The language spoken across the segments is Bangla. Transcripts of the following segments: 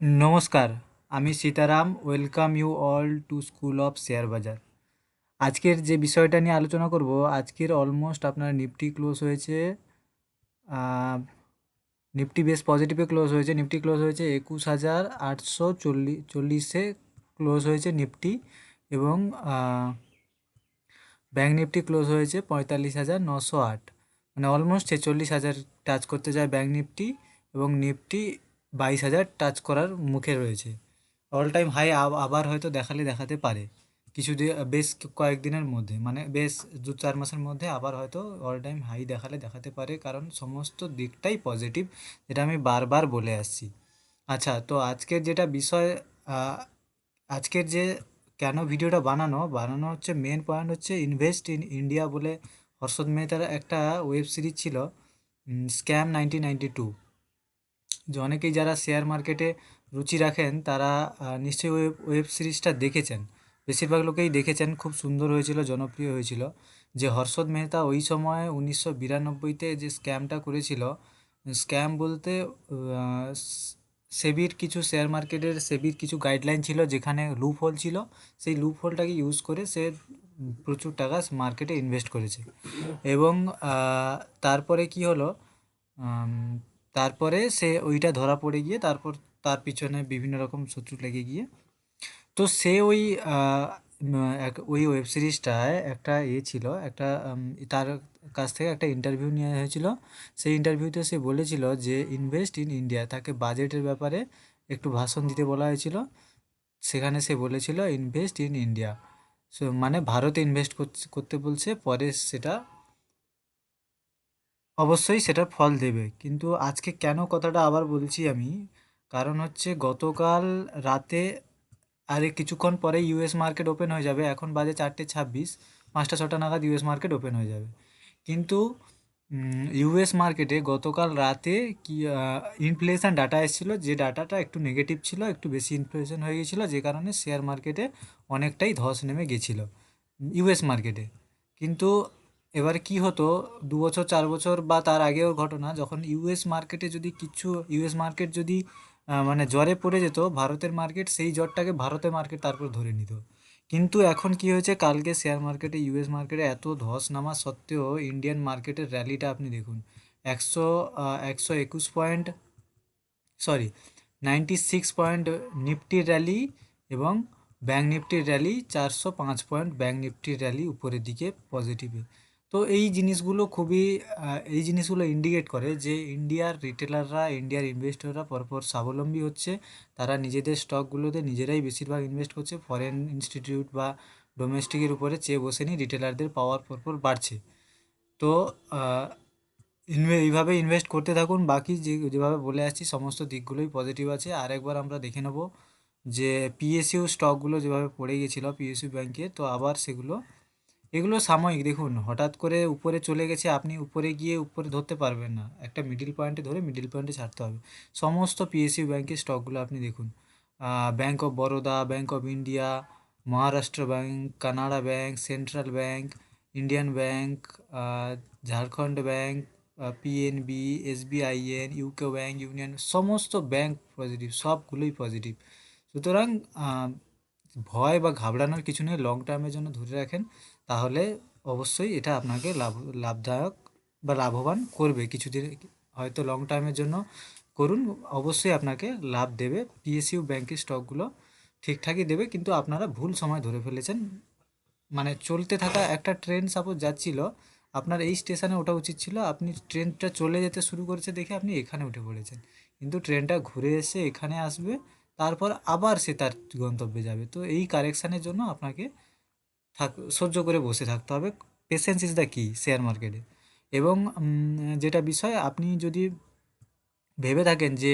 नमस्कार। আমি Sitaram, welcome you all to school of share bazaar. আজকের যে বিষয়টা নিয়ে আলোচনা করব, আজকের অলমোস্ট আপনার নিফটি ক্লোজ হয়েছে, নিফটি বেশ পজিটিভে ক্লোজ হয়েছে। নিফটি ক্লোজ হয়েছে 21,840 ক্লোজ হয়েছে নিফটি। এবং ব্যাঙ্ক নিফটি ক্লোজ হয়েছে 45,908, মানে অলমোস্ট 46,000 টাচ করতে যায় ব্যাঙ্ক নিফটি, এবং নিফটি 22,000 টাচ করার মুখে রয়েছে। অল টাইম হাই আবার হয়তো দেখাতে পারে বেশ কয়েকদিনের মধ্যে, মানে বেশ 2-4 মাসের মধ্যে আবার হয়তো অল টাইম হাই দেখাতে পারে, কারণ সমস্ত দিকটাই পজিটিভ, যেটা আমি বারবার বলে আসছি। আচ্ছা, তো আজকের যেটা বিষয়, আহ, আজকের যে কেন ভিডিওটা বানানো হচ্ছে, মেন পয়েন্ট হচ্ছে ইনভেস্ট ইন ইন্ডিয়া বলে হর্ষদ মেহতার একটা ওয়েব সিরিজ ছিল, স্ক্যাম 1992। যে অনেকেই যারা শেয়ার মার্কেটে রুচি রাখেন তারা নিশ্চয়ই ওয়েব সিরিজটা দেখেছেন। বেশিরভাগ লোকেই দেখেছেন, খুব সুন্দর হয়েছিল, জনপ্রিয় হয়েছিল। যে হর্ষদ মেহতা ওই সময় 1992-তে যে স্ক্যামটা করেছিল, স্ক্যাম বলতে সেবির কিছু গাইডলাইন ছিল, যেখানে লুপ হোল ছিল। সেই লুপ হোলটাকে ইউজ করে সে প্রচুর টাকা মার্কেটে ইনভেস্ট করেছে। এবং তারপরে কি হলো, আম, তারপরে সে ওইটা ধরা পড়ে গিয়ে তারপর তার পিছনে বিভিন্ন রকম শত্রু লেগে গিয়ে, তো সে ওই ওই ওয়েব সিরিজটায় একটা ছিল, একটা তার কাছ থেকে একটা ইন্টারভিউ নেওয়া হয়েছিল। সেই ইন্টারভিউতে সে বলেছিল যে ইনভেস্ট ইন ইন্ডিয়া, তাকে বাজেটের ব্যাপারে একটু ভাষণ দিতে বলা হয়েছিল। সেখানে সে বলেছিল ইনভেস্ট ইন ইন্ডিয়া, সো মানে ভারতে ইনভেস্ট করতে বলছে। পরে সেটা অবশ্যই সেটার ফল দেবে। কিন্তু আজকে কেন কথাটা আবার বলছি আমি, কারণ হচ্ছে গতকাল রাতে, আরে কিছুক্ষণ পরে ইউএস মার্কেট ওপেন হয়ে যাবে। এখন বাজে 4:26, 5টা-6টা নাগাদ ইউএস মার্কেট ওপেন হয়ে যাবে। কিন্তু ইউএস মার্কেটে গতকাল রাতে কি ইনফ্লেশন ডাটা এসেছিলো, যে ডাটাটা একটু নেগেটিভ ছিল, একটু বেশি ইনফ্লেশন হয়ে গেছিলো, যে কারণে শেয়ার মার্কেটে অনেকটাই ধস নেমে গেছিলো ইউএস মার্কেটে। কিন্তু এবারে কি হতো, 2 বছর 4 বছর বা তার আগেও ঘটনা, যখন ইউএস মার্কেট যদি মানে জ্বরে পড়ে যেত ভারতের মার্কেট, সেই জ্বরটাকে ভারতের মার্কেট তারপর ধরে নিত। কিন্তু এখন কি হয়েছে, কালকে শেয়ার মার্কেটে ইউএস মার্কেটে এত ধস নামা সত্ত্বেও ইন্ডিয়ান মার্কেটের র্যালিটা আপনি দেখুন। 121 পয়েন্ট, সরি, 96 পয়েন্ট নিফটির র্যালি, এবং ব্যাঙ্ক নিফটির র্যালি 405 পয়েন্ট, ব্যাঙ্ক নিফটির র্যালি উপরের দিকে পজিটিভে। তো এই জিনিসগুলো ইন্ডিকেট করে যে ইন্ডিয়ার রিটেলাররা, ইন্ডিয়ার ইনভেস্টররা পরপর স্বাবলম্বী হচ্ছে। তারা নিজেদের স্টকগুলোতে নিজেরাই বেশিরভাগ ইনভেস্ট করছে, ফরেন ইনস্টিটিউট বা ডোমেস্টিকের উপরে চেয়ে বসেনি, রিটেলারদের পাওয়ার পরপর বাড়ছে। তো এইভাবে ইনভেস্ট করতে থাকুন। বাকি যেভাবে বলে আসছি সমস্ত দিকগুলোই পজিটিভ আছে। আর একবার আমরা দেখে নেব যে পিএসইউ স্টকগুলো যেভাবে পড়ে গেছিলো পিএসইউ ব্যাংকে, তো আবার এগুলো সাময়িক। দেখুন, হঠাৎ করে উপরে চলে গেছে, আপনি উপরে গিয়ে উপরে ধরতে পারবেন না, একটা মিডিল পয়েন্টে ধরে মিডিল পয়েন্টে ছাড়তে হবে। সমস্ত পিএসইউ ব্যাংকের স্টকগুলো আপনি দেখুন, Bank of Baroda, Bank of India, Maharashtra Bank, Canara Bank, Central Bank, Indian Bank, Jharkhand Bank, PNB, SBIN, UCO Bank, Union, সমস্ত ব্যাঙ্ক পজিটিভ, সবগুলোই পজিটিভ। সুতরাং ভয় বা ঘাবড়ানোর কিছু নেই, লং টার্মের জন্য ধরে রাখেন, তাহলে অবশ্যই এটা আপনাকে লাভদায়ক বা লাভবান করবে কিছুদিন। হয়তো লং টার্মের জন্য করুন, অবশ্যই আপনাকে লাভ দেবে। পিএসইউ ব্যাংকের স্টকগুলো ঠিকঠাকই দেবে, কিন্তু আপনারা ভুল সময় ধরে ফেলেছেন। মানে চলতে থাকা একটা ট্রেন সাপোজ যাচ্ছিল, আপনার এই স্টেশনে ওঠা উচিত ছিল, আপনি ট্রেনটা চলে যেতে শুরু করেছে দেখে আপনি এখানে উঠে পড়েছেন, কিন্তু ট্রেনটা ঘুরে এসে এখানে আসবে, তারপর আবার সে তার গন্তব্যে যাবে। তো এই কারেকশানের জন্য আপনাকে সহ্য করে বসে থাকতে হবে। পেশেন্স ইজ দ্য কি শেয়ার মার্কেটে। এবং যেটা বিষয়, আপনি যদি ভেবে থাকেন যে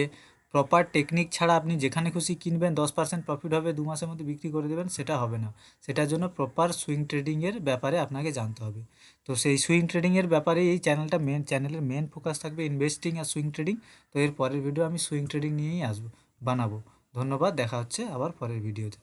প্রপার টেকনিক ছাড়া আপনি যেখানে খুশি কিনবেন, 10% প্রফিট হবে, 2 মাসের মধ্যে বিক্রি করে দেবেন, সেটা হবে না। সেটার জন্য প্রপার সুইং ট্রেডিংয়ের ব্যাপারে আপনাকে জানতে হবে। তো সেই সুইং ট্রেডিংয়ের ব্যাপারে এই চ্যানেলের মেন ফোকাস থাকবে ইনভেস্টিং আর সুইং ট্রেডিং। তো এর পরের ভিডিও আমি সুইং ট্রেডিং নিয়েই বানাবো। ধন্যবাদ, দেখা হচ্ছে আবার পরের ভিডিওতে।